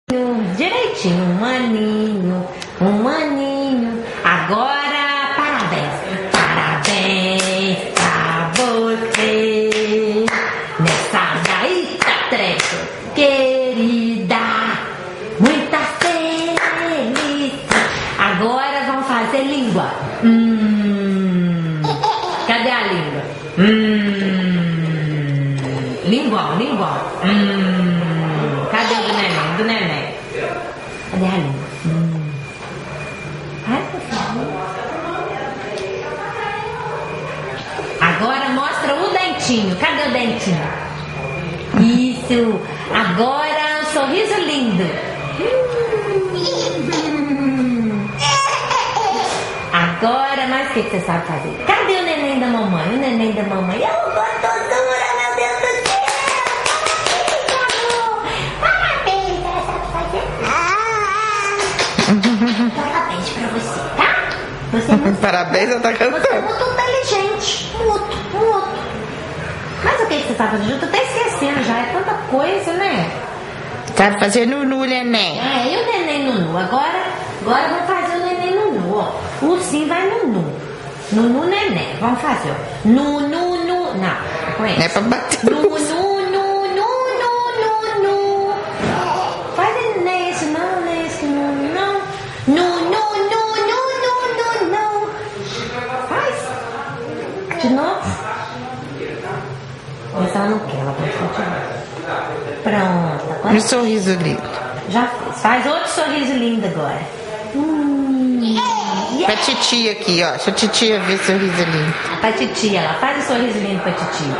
Direitinho, um aninho. Agora, parabéns. Parabéns pra você. Nessa daí tá trecho, querida. Muita felicidade. Agora vamos fazer língua. Cadê a língua? Lingual. Cadê o do neném? Cadê a língua? Ai, por favor. Agora mostra o dentinho. Cadê o dentinho? Isso. Agora um sorriso lindo. Agora, mas o que você sabe fazer? Cadê o neném da mamãe? O neném da mamãe. Eu gostosura, meu Deus do céu. Parabéns, ela sabe fazer. Parabéns pra você, tá? Você é muito... Parabéns, ela tá cantando. Você é muito inteligente. Muito. Mas o que você sabe fazer? Eu tô até esquecendo já. É tanta coisa, né? Sabe fazer Nunu, neném. E o neném Nunu? Agora vamos fazer o neném Nunu, ó. O ursinho vai Nunu. Nunu, neném. Vamos fazer, ó. Nunu. Não conhece. Não é pra bater. Nunu. Faz não é esse não, não é esse não. Nunu. Faz. De novo. Mas ela não quer, ela pode continuar. Pronto. Agora... Um sorriso lindo. Já fez. Faz outro sorriso lindo agora. Pra titia aqui, ó. Deixa a titia ver sorriso lindo. Pra titia, ela faz o sorriso lindo pra titia.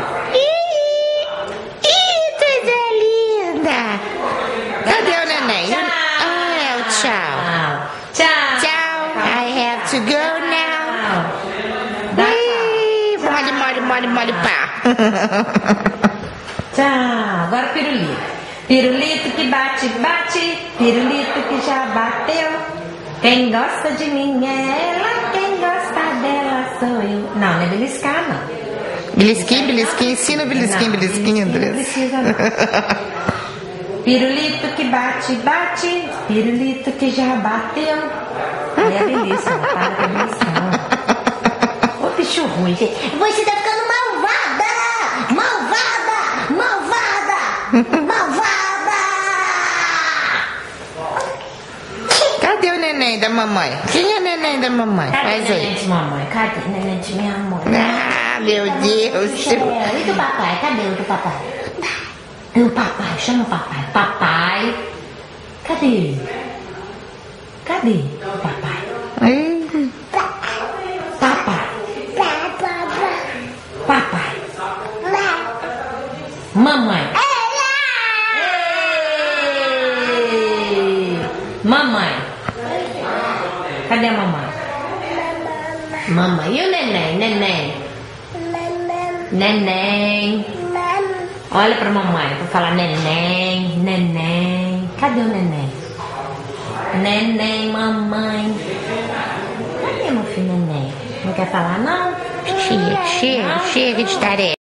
Coisa linda. Cadê o neném? Tchau. É o tchau. Tchau. I have to go now. Mole, pá. Tchau. Agora pirulito. Pirulito que bate. Pirulito que já bateu. Quem gosta de mim é ela. Quem gosta dela sou eu. Não é beliscar, não. Belisquinho. Ensina o belisquinho, André. Não precisa, não. Pirulito que bate. Pirulito que já bateu. É belisca, não para com beliscar. Ô, bicho ruim, gente. Você tá ficando malvada. Cadê o neném da mamãe? Quem é o neném da mamãe? Cadê Faz o neném aí. de mamãe? Cadê o neném de minha mãe? Ah, meu Deus. E do papai? Cadê o do papai? O papai, chama o papai. Papai. Cadê o papai? Papai. Mamãe. Mamãe. Cadê a mamãe? Mamãe. E o neném? Olha pra mamãe. Vou falar neném. Cadê o neném? Neném, mamãe. Cadê meu filho neném? Não quer falar, não? Chega de tarefa.